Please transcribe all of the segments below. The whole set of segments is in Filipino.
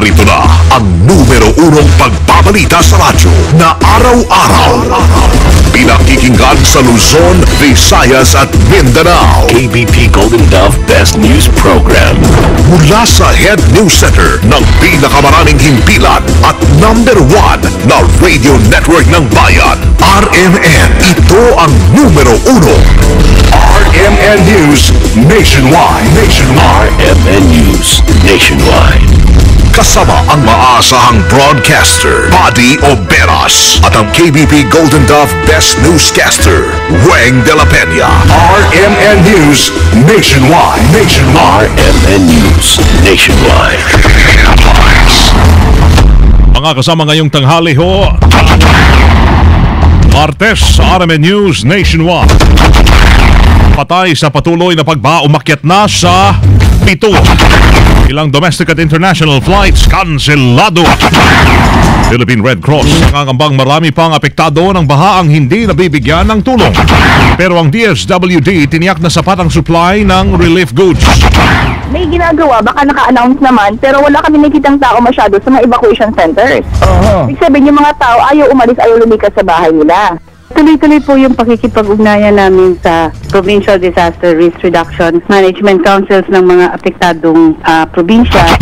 Narito na ang numero 1 pagbabalita sa radyo na araw-araw. Pinakikinggan sa Luzon, Visayas at Mindanao. KBP Golden Dove Best News Program. Mula sa Head News Center ng pinakamaraming himpilan at number 1 na radio network ng bayan, RMN. Ito ang numero 1. RMN News Nationwide. RMN News Nationwide. Kasama ang maasahang broadcaster, Buddy Oberas, at ang KBP Golden Dove Best Newscaster, Weng de la Peña. RMN News Nationwide. RMN News Nationwide. Mga kasama ngayong tanghali ho, Martes sa RMN News Nationwide. Patay sa patuloy na umakyat na sa 7. Ilang domestic at international flights kanselado. Philippine Red Cross nangangambang marami pang apektado ng baha ang hindi nabibigyan ng tulong. Pero ang DSWD tiniyak na sapat ang supply ng relief goods. May ginagawa, baka naka-announce naman, pero wala kami nakitang tao masyado sa mga evacuation centers. Ibig sabihin, yung mga tao ayaw umalis, ayaw lumikas sa bahay nila. Tuloy-tuloy po yung pakikipag-ugnayan namin sa Provincial Disaster Risk Reduction Management Councils ng mga apektadong probinsya.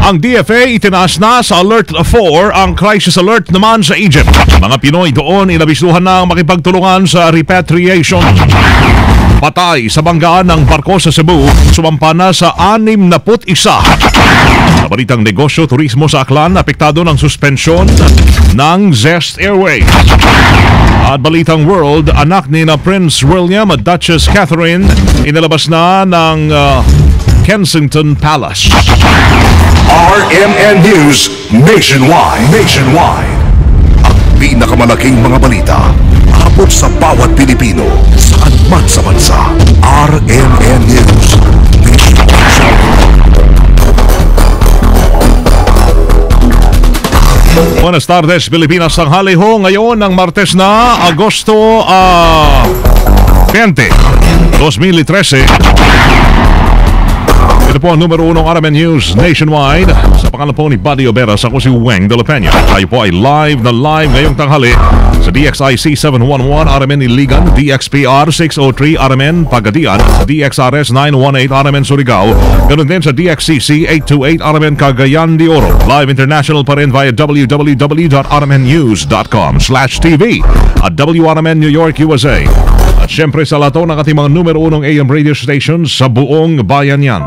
Ang DFA itinaas na sa Alert 4 ang crisis alert naman sa Egypt. Mga Pinoy doon inabisuhan na makipagtulungan sa repatriation. Patay sa banggaan ng barko sa Cebu, sumampa na sa 61. Sa balitang negosyo, turismo sa Aklan, apektado ng suspensyon ng Zest Airways. At balitang world, anak ni na Prince William at Duchess Catherine inilabas na ng Kensington Palace. RMN News Nationwide. Ang pinakamalaking mga balita abot sa bawat Pilipino saan man sa bansa. RMN News Nationwide. Buenas tardes, Pilipinas. Tanghali ho ngayon ng Martes na Agosto 20, 2013. Ito po ang numero 1 RMN News Nationwide. Sa pangalan po ni Buddy Oberas, ako si Weng de la Peña. Tayo po ay live ngayong tanghali sa DXIC 711 RMN Iligan, DXPR 603 RMN Pagadian, sa DXRS 918 RMN Surigao, ganun din sa DXCC 828 RMN Cagayan de Oro. Live international pa rin via www.rmnnews.com/TV at WRMN New York, USA. At syempre sa lato ng ating mga numero 1 AM radio stations sa buong bayan yan.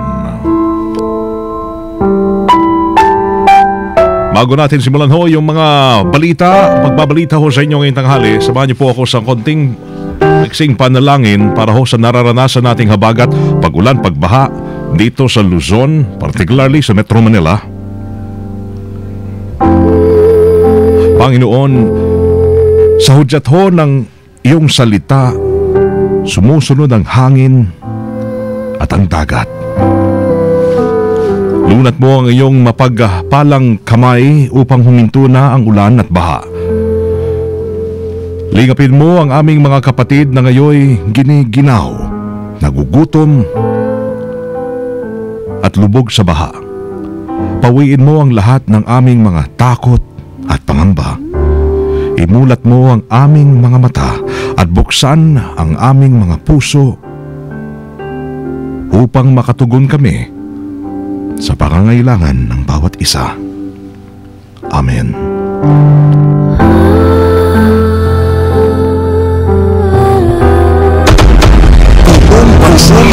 Bago natin simulan ho yung mga magbabalita ho sa inyo ngayong tanghali, samahan niyo po ako sa konting iksing panalangin para ho sa nararanasan nating habagat, pag-ulan, pagbaha dito sa Luzon, particularly sa Metro Manila. Panginoon, sa hudyat ho ng iyong salita, sumusunod ang hangin at ang dagat. Lunat mo ang iyong mapagpalang kamay upang huminto na ang ulan at baha. Lingapin mo ang aming mga kapatid na ngayoy giniginaw, nagugutom at lubog sa baha. Pawiin mo ang lahat ng aming mga takot at pangamba. Imulat mo ang aming mga mata at buksan ang aming mga puso upang makatugon kami sa pangangailangan ng bawat isa. Amen. Buong bansang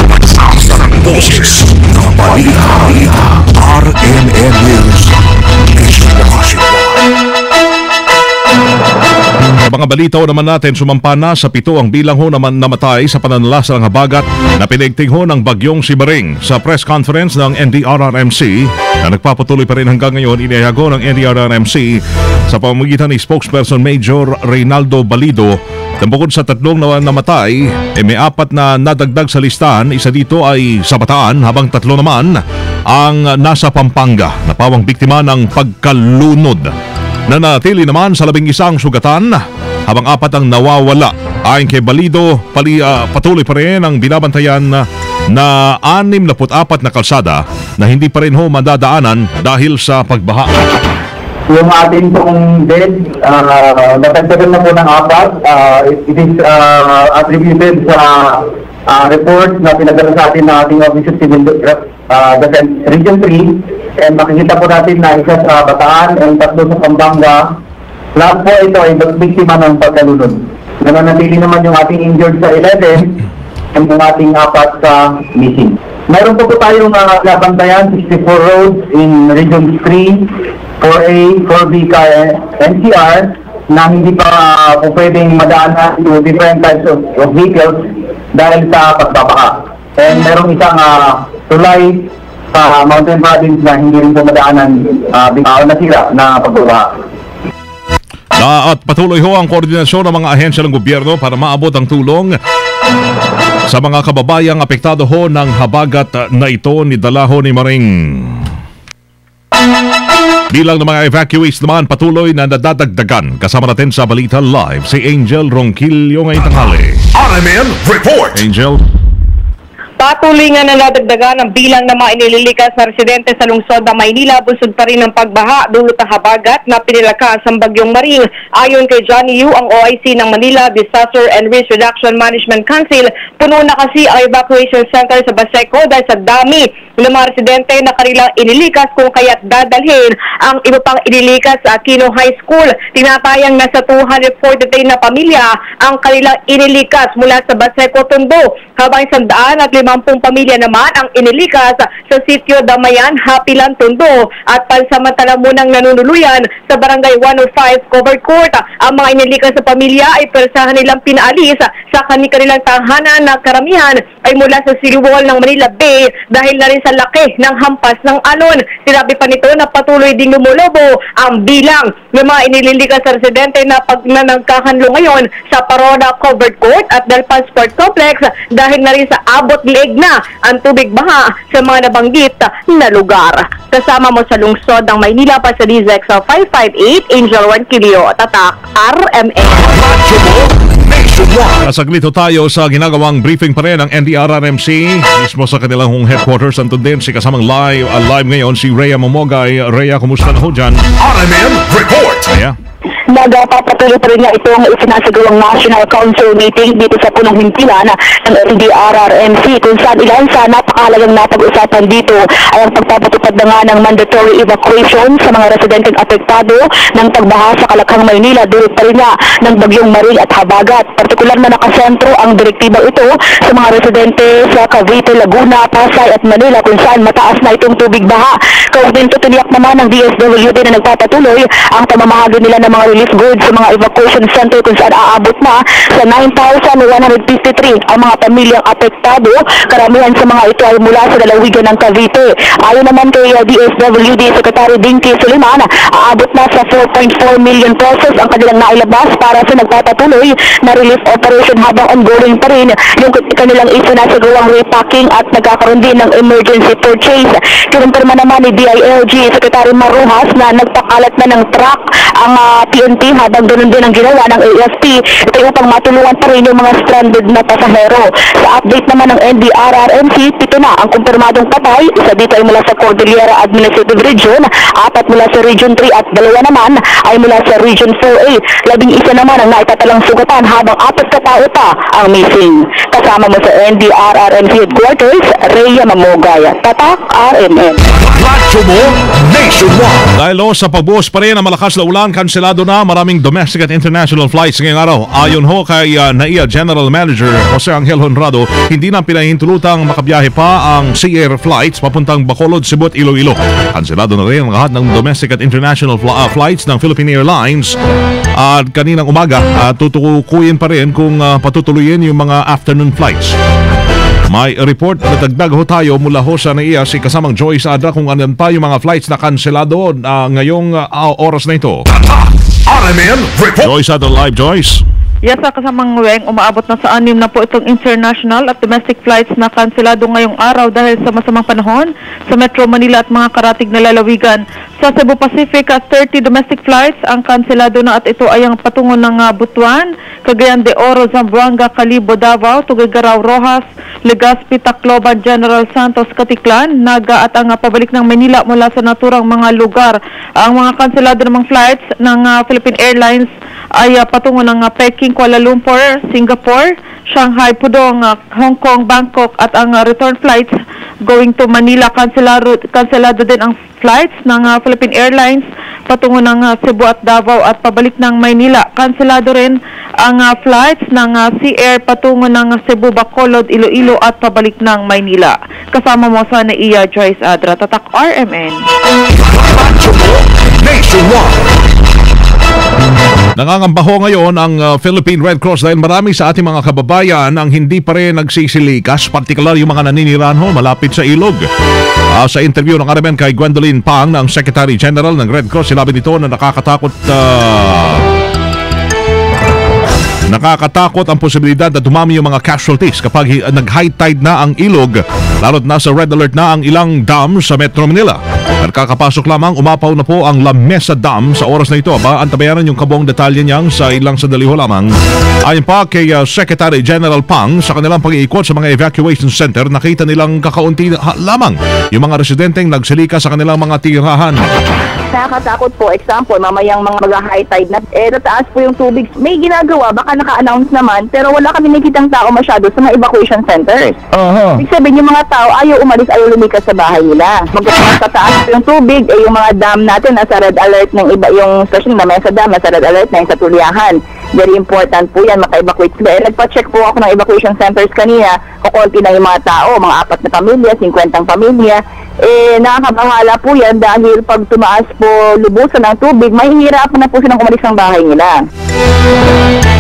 ng boses ng balita. RMN News Nationwide. Sa mga balita ho naman natin, sumampa na sa 7 ang bilang ho naman namatay sa pananalasa ng habagat na pinigting ho ng bagyong Sibaring. Sa press conference ng NDRRMC na nagpapatuloy pa rin hanggang ngayon, inihago ng NDRRMC sa pamamagitan ni spokesperson Major Reynaldo Balido na bukod sa 3 na namatay, may 4 na nadagdag sa listahan. Isa dito ay sa Bataan, habang 3 naman ang nasa Pampanga na pawang biktima ng pagkalunod. Nanatili naman sa 11 sugatan habang 4 ang nawawala. Ayon kay Balido, patuloy pa rin ang binabantayan na 64 na kalsada na hindi pa rin ho madadaanan dahil sa pagbaha. Yung ating pong bed, natagdagan na po ng 4. It is attributed sa report na pinadala sa atin ng ating Office of Civil Defense Region 3. And makikita po natin na isa sa Bataan and 3 sa Pampanga. Lahat po ito ay biktima ng pagkalunod. Nananatili naman yung ating injured sa 11 and yung ating 4 sa missing. Mayroon po tayong nabantayan 64 roads in Region 3, 4A, 4B, NCR na hindi pa pwedeng madaanan to different types of vehicles dahil sa pagbabaha. And merong isang tulay sa Mountain Province na hindi rin po madaanan nasira na pagbabaha. At patuloy ho ang koordinasyon ng mga ahensya ng gobyerno para maabot ang tulong sa mga kababayang apektado ho ng habagat na ito ni Dalaho ni Maring. Bilang ng mga evacuees naman patuloy na nadadagdagan. Kasama natin sa Balita Live si Angel Ronquillo ngayong tanghali. RMN Report. Angel. Patuloy nga na nadagdagan ang bilang ng mga inililikas na residente sa lungsod ng Maynila. Busod pa rin ng pagbaha dulot ng habagat na pinilakas ang bagyong Maring. Ayon kay Johnny Yu, ang OIC ng Manila Disaster and Risk Reduction Management Council, puno na kasi ang evacuation center sa Baseco dahil sa dami ng mga residente na kanilang inilikas kung kaya't dadalhin ang iba pang inilikas sa Aquino High School. Tinatayang nasa 243 na pamilya ang kanilang inilikas mula sa Baseco, Tondo, habang 150 pamilya naman ang inilikas sa sitio Damayan, Hapilan, Tondo at pansamantala munang nanunuluyan sa Barangay 105 Covered Court. Ang mga inilikas sa pamilya ay persahan nilang pinaalis sa kanilang tahanan na karamihan ay mula sa Siriwal ng Manila Bay dahil na rin sa laki ng hampas ng alon. Sinabi pa nito na patuloy ding lumulobo ang bilang ng mga inililikas sa residente na nagkakanlo ngayon sa Parona Covered Court at Dalpan Sport Complex dahil na rin sa abot liig na ang tubig baha sa mga nabanggit na lugar. Kasama mo sa lungsod ng Maynila pa sa DZX 558, Angel Ronquillo, Tatak, RMN. Nasaglit tayo sa ginagawang briefing pa rin ng NDRRMC mismo sa kanilang headquarters. Andun din si kasamang live ngayon si Rhea Momogay. Rhea, kumusta na ho dyan? RMN Report. Rhea? Nagpapatuloy pa rin niya itong isinasagawang National Council meeting dito sa punong himpilan ng NDRRMC kung saan ilan sa napakahalagang napag-usapan dito ay ang pagpapatupad na nga ng mandatory evacuation sa mga residenteng apektado ng pagbaha sa Kalakhang, Maynila dulot pa rin niya ng bagyong Maring at habagat. Partikular na nakasentro ang direktibang ito sa mga residente sa Cavite, Laguna, Pasay at Manila kung saan mataas na itong tubig baha. Kaugnito tiniyak naman ng DSWD na nagpapatuloy ang pamamahagi nila ng mga relief goods sa mga evacuation center kung saan aabot na sa 9,153 ang mga pamilyang apektado. Karamihan sa mga ito ay mula sa lalawigan ng Cavite. Ayon naman kay DSWD Secretary Dinky Suliman, aabot na sa 4.4 million pesos ang kanilang nailabas para sa nagpapatuloy na relief operation habang ongoing pa rin yung kanilang isinasagawang repacking at nagkakaroon din ng emergency purchase. Kinumpirma naman ni DILG Secretary Maruhas na nagpakalat na ng truck ang PNP habang ganun din ang ginawa ng AFP. Ito upang matulungan pa rin yung mga stranded na pasahero. Sa update naman ng NDRRMC, 7 na ang kumpirmadong patay. Isa dito ay mula sa Cordillera Administrative Region, 4 mula sa Region 3 at 2 naman ay mula sa Region 4A. 11 naman ang naitatalang sugatan habang 4 katao pa ang missing. Kasama mo sa NDRRMC Headquarters, Rhea Mamogay, Tatak, RMN. Radyo mo nationwide. Dahil sa pagbuhos pa rin ang malakas na ulan, kanselado na maraming domestic at international flights ngayong araw. Ayon ho kay NAIA General Manager Jose Angel Honrado, hindi na pinahintulutang makabiyahe pa ang Sea Air flights papuntang Bacolod, Cebu at Iloilo. Kanselado na rin ang lahat ng domestic at international flights ng Philippine Airlines. At kaninang umaga, tutukuyin pa rin kung patutuloyin yung mga afternoon flights. May report na dagdag ho tayo mula ho sa NAIA si kasamang Joyce Adra kung ano pa yung mga flights na kanselado ngayong oras na ito. RMN Report. Joyce Adra live, Joyce. Yasa kasamang weng, umaabot na sa 6 na po itong international at domestic flights na kanselado ngayong araw dahil sa masamang panahon sa Metro Manila at mga karatig na lalawigan. Sa Cebu Pacific, 30 domestic flights ang kanselado na at ito ay ang patungo ng Butuan, Cagayan de Oro, Zamboanga, Calibo, Davao, Tuguegarao, Rojas, Legazpi, Tacloban, General Santos, Katiklan, Naga at ang pabalik ng Manila mula sa naturang mga lugar. Ang mga kanselado namang flights ng Philippine Airlines ay patungo ng Peking, Kuala Lumpur, Singapore, Shanghai, Pudong, Hong Kong, Bangkok at ang return flights going to Manila. Kanselado din ang flights ng Philippine Airlines patungo ng Cebu at Davao at pabalik ng Maynila. Kanselado rin ang flights ng Sea Air patungo ng Cebu, Bacolod, Iloilo at pabalik ng Maynila. Kasama mo sa Naiya Joyce Adra, Tatak RMN. Nationwide. Nangangambaho ngayon ang Philippine Red Cross dahil marami sa ating mga kababayan ang hindi pa rin nagsisilikas, partikular yung mga naninirahan malapit sa ilog. Sa interview ng RMN kay Gwendolyn Pang, ng Secretary General ng Red Cross, sinabi nito na nakakatakot ang posibilidad na dumami yung mga casualties kapag nag-high tide na ang ilog, lalo't nasa red alert na ang ilang dam sa Metro Manila. At kakapasok lamang, umapaw na po ang La Mesa Dam sa oras na ito. Antabayanan yung kabuong detalye niyang sa ilang sandali ho lamang. Ayon pa kay Secretary General Pang, sa kanilang pag-iikot sa mga evacuation center, nakita nilang kakaunti lamang yung mga residenteng nagsilika sa kanilang mga tirahan. Nakakatakot po. Example, mamayang mga high tide na, tataas po yung tubig. May ginagawa, baka naka-announce naman, pero wala kami nakitang tao masyado sa mga evacuation centers. Ibig sabihin, yung mga tao ayaw umalis, ayaw lumikas sa bahay nila. Magkakaroon tataas po yung tubig, yung mga dam natin nasa red alert ng iba, yung station na Mesa Dam, nasa red alert na yung sa Tuliahan. Very important po yan, maka-evacuate sila. Nagpa-check po ako ng evacuation centers kanina, kukunti na yung mga tao, mga 4 na pamilya, 50 pamilya. Nakakabahala po yan dahil pag tumaas po lubusan ng tubig, mahihirapan na po silang umalis ng bahay nila.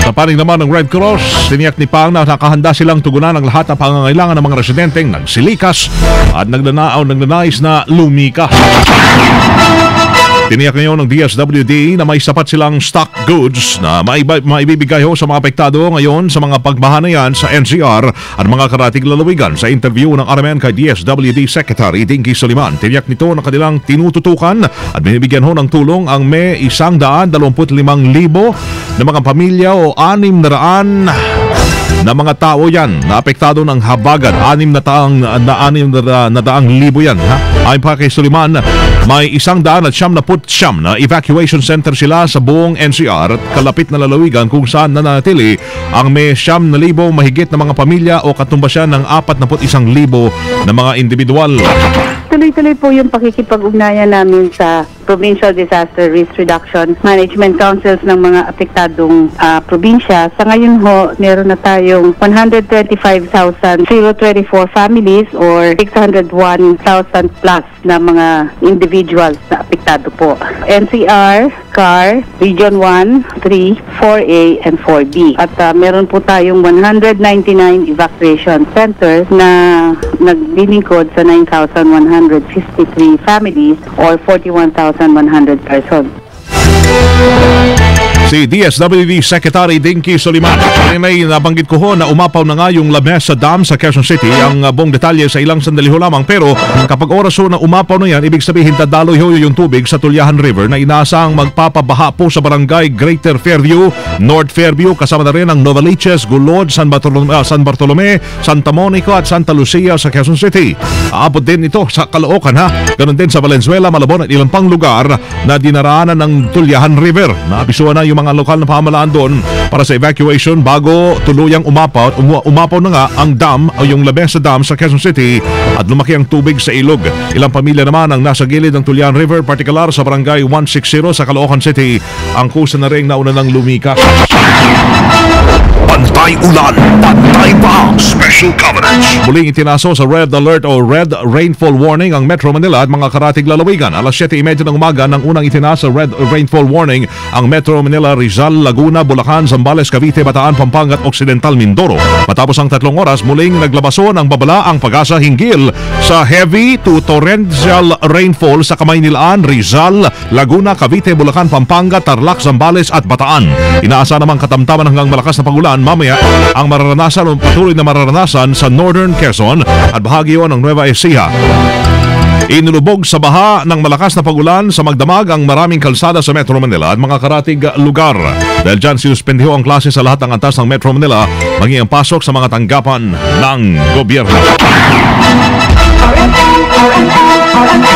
Sa panig naman ng Red Cross, tiniyak ni Pang na nakahanda silang tugunan ang lahat ng pangangailangan ng mga residenteng nagsilikas at nagnanais na lumikas. Tiniyak ngayon ng DSWD na may sapat silang stock goods na maibibigay ho sa mga apektado ngayon sa mga pagbaha na yan sa NCR at mga karatig lalawigan. Sa interview ng RMN kay DSWD Secretary Dinky Soliman, tiniyak nito na kanilang tinututukan at binibigyan ho ng tulong ang may 125,000 na mga pamilya o 600 na mga tao yan na apektado ng habagat. 600,000 yan. Ayon pa kay Soliman, may 179 na evacuation center sila sa buong NCR at kalapit na lalawigan kung saan nananatili ang may 9,000 mahigit na mga pamilya o katumbasyan ng 41,000 na mga individual. Tuloy-tuloy po yung pakikipag-ugnayan namin sa Provincial Disaster Risk Reduction Management Councils ng mga apektadong probinsya. Sa ngayon ho, meron na tayong 125,024 families or 601,000 plus na mga individuals na apektado po. NCR, CAR, Region 1, 3, 4A, and 4B. At meron po tayong 199 evacuation centers na naglilingkod sa 9,153 families or 41,100 persons. Si DSWD Secretary Dinky Soliman. May nabanggit ko ho na umapaw na nga yung La Mesa Dam sa Quezon City. Ang buong detalye sa ilang sandali ho lamang. Pero kapag oras ho na umapaw na yan, ibig sabihin tadaloy ho yung tubig sa Tuliahan River na inaasang magpapabaha po sa barangay Greater Fairview, North Fairview, kasama na rin ang Novaliches, Gulod, San Bartolome, Santa Monica at Santa Lucia sa Quezon City. Aabot din ito sa Caloocan ha. Ganon din sa Valenzuela, Malabon at ilang pang lugar na dinaraanan ng Tuliahan River. Naabisuhan na yung mga lokal na pamahalaan doon para sa evacuation bago tuluyang umapaw na nga ang dam o yung La Mesa Dam sa Quezon City at lumaki ang tubig sa ilog. Ilang pamilya naman ang nasa gilid ng Tuliahan River, partikular sa barangay 160 sa Caloocan City, ang kusa na rin nauna ng lumika. Pantay ulan, pantay baha, special coverage. Muling itinaso sa red alert o red rainfall warning ang Metro Manila at mga karatig lalawigan. Alas 7:30 ng umaga nang unang itinasa red rainfall warning ang Metro Manila, Rizal, Laguna, Bulacan, Zambales, Cavite, Bataan, Pampanga at Occidental Mindoro. Matapos ang 3 oras, muling naglabaso ng babala ang Pag-asa hinggil sa heavy to torrential rainfall sa Kamaynilaan, Rizal, Laguna, Cavite, Bulacan, Pampanga, Tarlac, Zambales at Bataan. Inaasa namang katamtaman hanggang malakas na pagulan mamaya ang mararanasan o patuloy na mararanasan sa Northern Quezon at bahagi ng Nueva Ecija. Inulubog sa baha ng malakas na pagulan sa magdamag ang maraming kalsada sa Metro Manila at mga karatig lugar. Dahil dyan, sinuspendiho ang klase sa lahat ng antas ng Metro Manila, maging ang pasok sa mga tanggapan ng gobyerno.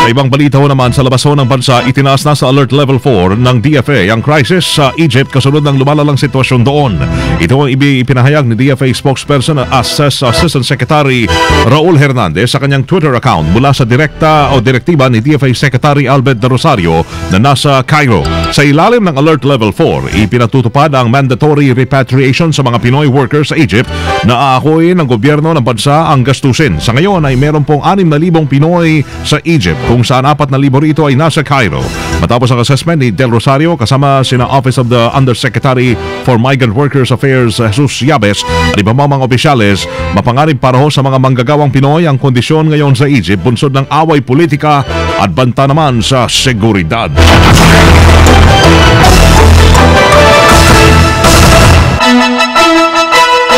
Sa ibang balita naman, sa labas ng bansa, itinaas na sa Alert Level 4 ng DFA ang crisis sa Egypt kasunod ng lumalalang sitwasyon doon. Ito ang ipinahayag ni DFA spokesperson Assistant Secretary Raul Hernandez sa kanyang Twitter account mula sa direktiba ni DFA Secretary Albert de Rosario na nasa Cairo. Sa ilalim ng Alert Level 4, ipinatutupad ang mandatory repatriation sa mga Pinoy workers sa Egypt na aakuin ng gobyerno ng bansa ang gastusin. Sa ngayon ay meron pong 6,000 Pinoy sa Egypt kung saan 4,000 rito ay nasa Cairo. Matapos ang assessment ni Del Rosario kasama sina Office of the Undersecretary for Migrant Workers Affairs Jesus Yabes at iba mga opisyales, mapanganib para ho sa mga manggagawang Pinoy ang kondisyon ngayon sa Egypt bunsod ng away politika at banta naman sa seguridad.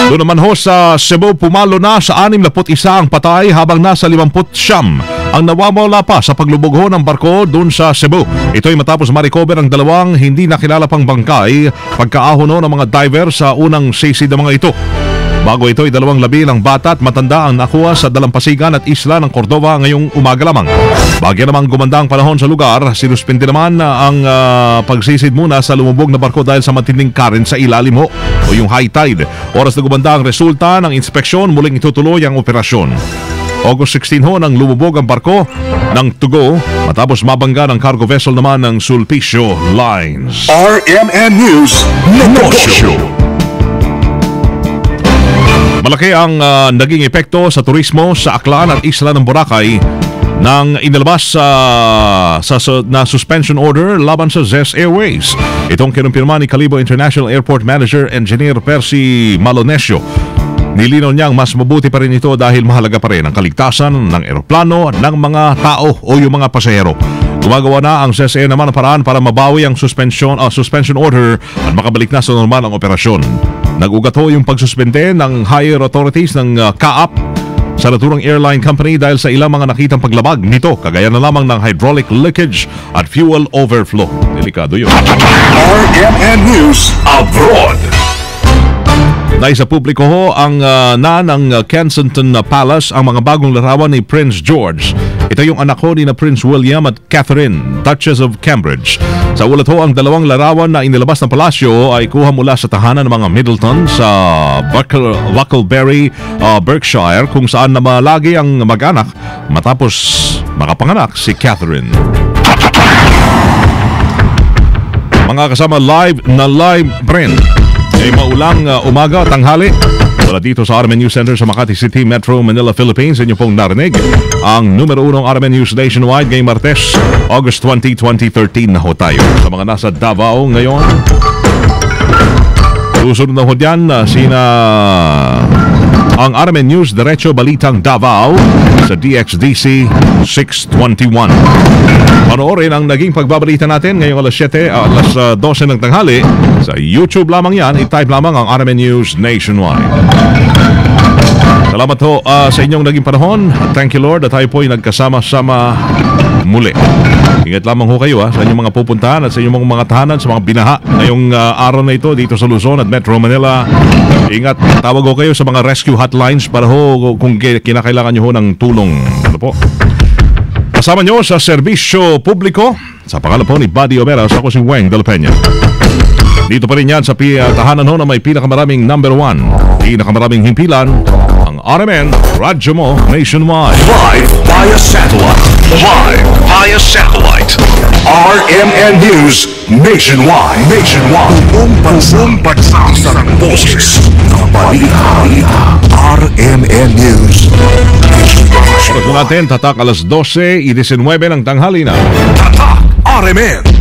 Doon naman ho sa Cebu, pumalo na sa 61 ang patay habang nasa 59 ang nawawala pa sa paglubog ho ng barko doon sa Cebu. Ito ay matapos ma-recover ang dalawang hindi nakilala pang bangkay pagkaahon ng mga diver sa unang sisid ng mga ito. Bago ito ay 2 labilang bata at matanda ang nakuha sa dalampasigan at isla ng Cordova ngayong umaga lamang. Bagya namang gumanda ang panahon sa lugar, sinuspindi naman ang pagsisid muna sa lumubog na barko dahil sa matinding current sa ilalim ho o yung high tide. Oras na gumanda ang resulta ng inspeksyon, muling itutuloy ang operasyon. August 16 ho nang lumubog ang barko ng Tugo matapos mabangga ng cargo vessel naman ng Sulpicio Lines. RMN News Negosyo. Malaki ang naging epekto sa turismo sa Aklan at isla ng Boracay nang inilabas na suspension order laban sa ZES Airways. Itong kinumpirma ni Calibo International Airport Manager Engineer Percy Malonesio. Nilinaw niyang mas mabuti pa rin ito dahil mahalaga pa rin ang kaligtasan ng eroplano ng mga tao o yung mga pasahero. Gumagawa na ang ZES Air naman ang paraan para mabawi ang suspension order at makabalik na sa normal ang operasyon. Nag-ugat ho yung pagsuspende ng higher authorities ng CAAP sa naturang airline company dahil sa ilang mga nakitang paglabag nito, kagaya na lamang ng hydraulic leakage at fuel overflow. Delikado yun. RMN News Abroad. Naisa publiko ho ang ng Kensington Palace ang mga bagong larawan ni Prince George. Ito yung anak ho ni na Prince William at Catherine, Duchess of Cambridge. Sa ulat ho, ang dalawang larawan na inilabas ng palasyo ay kuha mula sa tahanan ng mga Middleton sa Bucklebury, Berkshire, kung saan namalagi ang mag-anak matapos makapanganak si Catherine. Mga kasama live print. Ay maulang umaga at tanghali. Wala dito sa RMN News Center sa Makati City, Metro Manila, Philippines. Inyo pong narinig ang numero 1 RMN News Nationwide ngayong Martes, August 20, 2013 na ho tayo. Sa mga nasa Davao ngayon, susunod na ho dyan sina ang RMN News Diretso Balitang Davao sa DXDC 621. Panoorin ang naging pagbabalita natin ngayong alas 12 ng tanghali. Sa YouTube lamang yan, i-type lamang ang RMN News Nationwide. Salamat ho sa inyong naging panahon. Thank you Lord at tayo po ay nagkasama-sama muli. Ingat lamang ho kayo sa inyong mga pupuntahan at sa inyong mga tahanan sa mga binaha ngayong araw na ito dito sa Luzon at Metro Manila. Ingat, tawag ho kayo sa mga rescue hotlines para ho kung kinakailangan nyo ho ng tulong. Ano po? Kasama nyo sa serbisyo publiko sa pangalan po ni Buddy Omeras, ako si Weng de la Peña. Dito pa rin yan sa tahanan ho na may pinakamaraming number 1, pinakamaraming himpilan, ang RMN Radyo Mo Nationwide. Live via satellite. RMN News Nationwide. Buong bansa sa boses ng balita. RMN News Nationwide. Natin, tatak alas 12:19 ng tanghali na. Tatak RMN.